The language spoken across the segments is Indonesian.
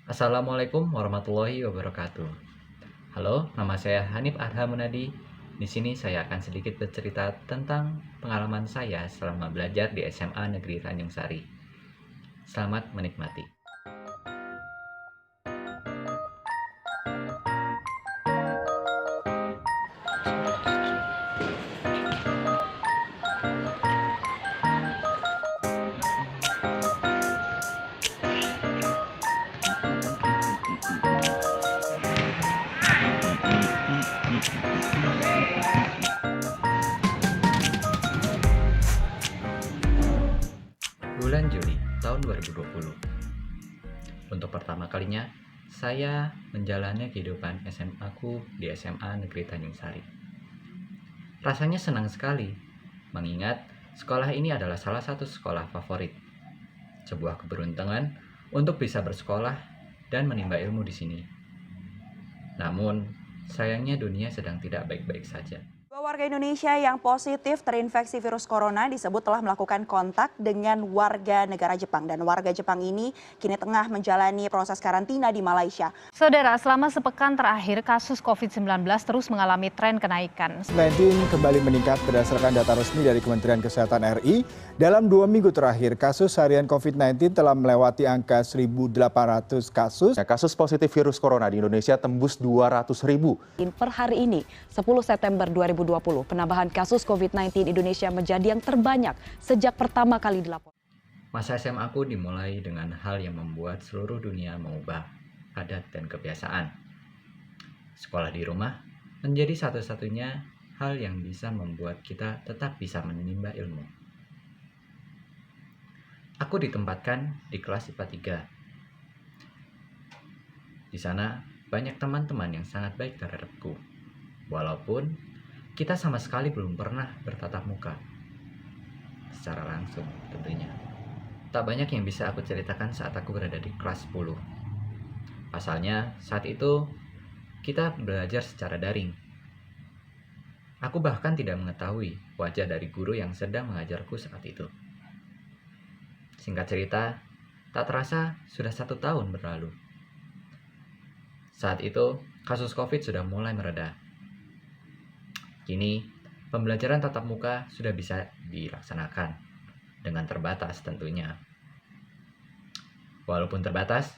Assalamualaikum warahmatullahi wabarakatuh. Halo, nama saya Hanif Adha Munadi. Di sini saya akan sedikit bercerita tentang pengalaman saya selama belajar di SMA Negeri Tanjung Sari. Selamat menikmati. Bulan Juli tahun 2020. Untuk pertama kalinya, saya menjalani kehidupan SMA-ku di SMA Negeri Tanjung Sari. Rasanya senang sekali, mengingat sekolah ini adalah salah satu sekolah favorit. Sebuah keberuntungan untuk bisa bersekolah dan menimba ilmu di sini. Namun, sayangnya dunia sedang tidak baik-baik saja. Dua warga Indonesia yang positif terinfeksi virus corona disebut telah melakukan kontak dengan warga negara Jepang. Dan warga Jepang ini kini tengah menjalani proses karantina di Malaysia. Saudara, selama sepekan terakhir kasus COVID-19 terus mengalami tren kenaikan. COVID-19 kembali meningkat berdasarkan data resmi dari Kementerian Kesehatan RI. Dalam 2 minggu terakhir, kasus harian COVID-19 telah melewati angka 1.800 kasus. Kasus positif virus corona di Indonesia tembus 200.000. Per hari ini, 10 September 2020, penambahan kasus COVID-19 Indonesia menjadi yang terbanyak sejak pertama kali dilaporkan. Masa SMA aku dimulai dengan hal yang membuat seluruh dunia mengubah adat dan kebiasaan. Sekolah di rumah menjadi satu-satunya hal yang bisa membuat kita tetap bisa menimba ilmu. Aku ditempatkan di kelas IPA 3. Di sana banyak teman-teman yang sangat baik terhadapku. Walaupun kita sama sekali belum pernah bertatap muka. Secara langsung tentunya. Tak banyak yang bisa aku ceritakan saat aku berada di kelas 10. Pasalnya saat itu kita belajar secara daring. Aku bahkan tidak mengetahui wajah dari guru yang sedang mengajarku saat itu. Singkat cerita, tak terasa sudah 1 tahun berlalu. Saat itu, kasus COVID sudah mulai mereda. Kini, pembelajaran tatap muka sudah bisa dilaksanakan, dengan terbatas tentunya. Walaupun terbatas,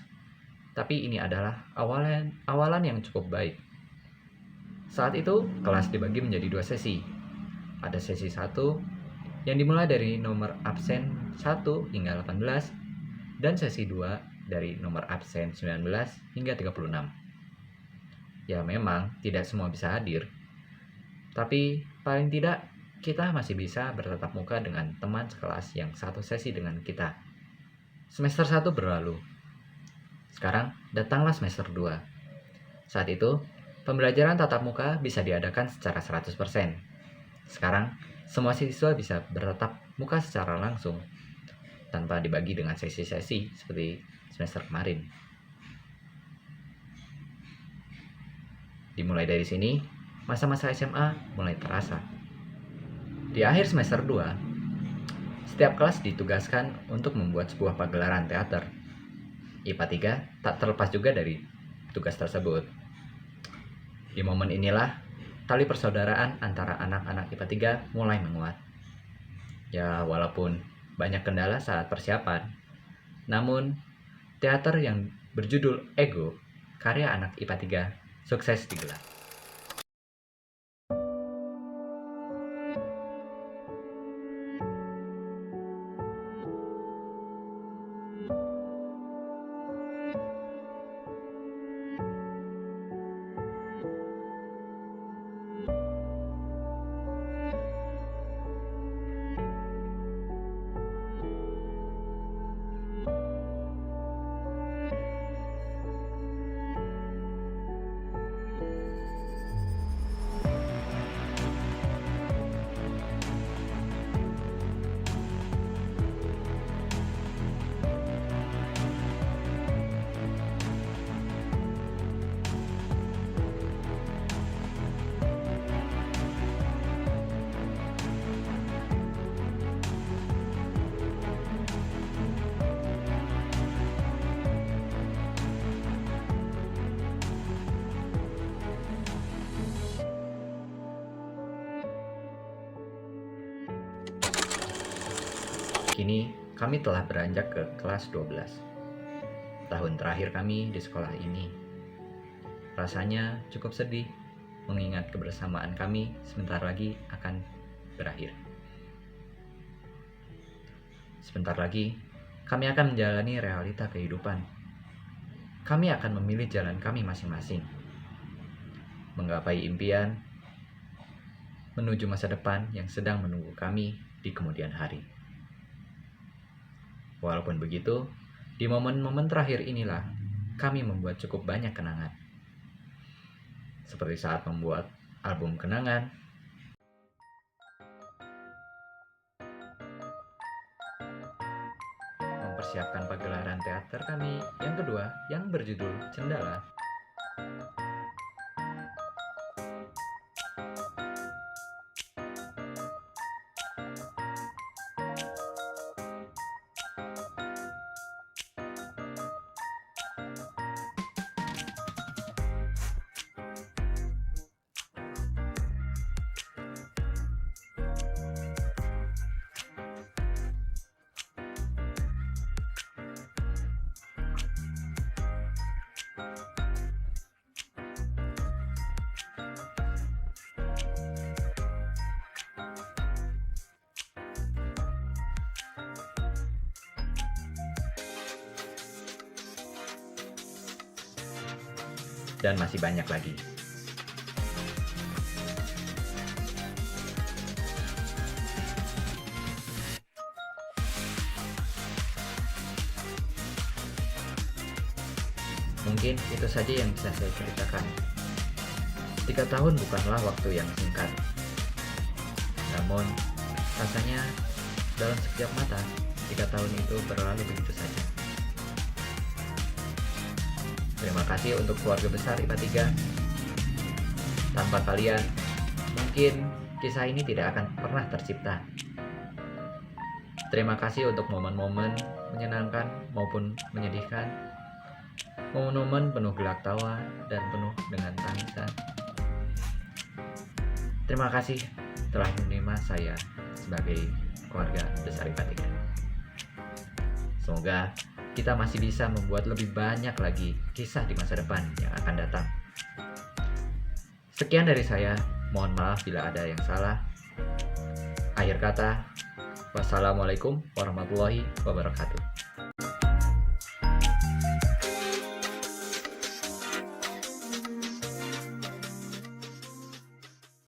tapi ini adalah awalan yang cukup baik. Saat itu, kelas dibagi menjadi 2 sesi. Ada sesi 1 yang dimulai dari nomor absen 1 hingga 18 dan sesi 2 dari nomor absen 19 hingga 36. Ya memang tidak semua bisa hadir, tapi paling tidak kita masih bisa bertatap muka dengan teman sekelas yang satu sesi dengan kita. Semester 1 berlalu. Sekarang datanglah semester 2. Saat itu, pembelajaran tatap muka bisa diadakan secara 100%. Sekarang, semua siswa bisa bertatap muka secara langsung, tanpa dibagi dengan sesi-sesi seperti semester kemarin. Dimulai dari sini, masa-masa SMA mulai terasa. Di akhir semester 2, setiap kelas ditugaskan untuk membuat sebuah pagelaran teater. IPA 3 tak terlepas juga dari tugas tersebut. Di momen inilah, tali persaudaraan antara anak-anak IPA 3 mulai menguat. Ya, walaupun banyak kendala saat persiapan, namun teater yang berjudul Ego, karya anak IPA 3, sukses digelar. Kini kami telah beranjak ke kelas 12. Tahun terakhir kami di sekolah ini. Rasanya cukup sedih mengingat kebersamaan kami sebentar lagi akan berakhir. Sebentar lagi, kami akan menjalani realita kehidupan. Kami akan memilih jalan kami masing-masing. Menggapai impian, menuju masa depan yang sedang menunggu kami di kemudian hari. Walaupun begitu, di momen-momen terakhir inilah kami membuat cukup banyak kenangan. Seperti saat membuat album kenangan, mempersiapkan pagelaran teater kami yang kedua yang berjudul Cendala, dan masih banyak lagi. Mungkin itu saja yang bisa saya ceritakan. 3 tahun bukanlah waktu yang singkat. Namun, rasanya dalam sekejap mata, 3 tahun itu berlalu begitu saja. Terima kasih untuk keluarga besar IPA 3. Tanpa kalian, mungkin kisah ini tidak akan pernah tercipta. Terima kasih untuk momen-momen menyenangkan maupun menyedihkan. Momen-momen penuh gelak tawa dan penuh dengan tangisan. Terima kasih telah menerima saya sebagai keluarga besar IPA 3. Semoga kita masih bisa membuat lebih banyak lagi kisah di masa depan yang akan datang. Sekian dari saya, mohon maaf bila ada yang salah. Akhir kata, wassalamualaikum warahmatullahi wabarakatuh.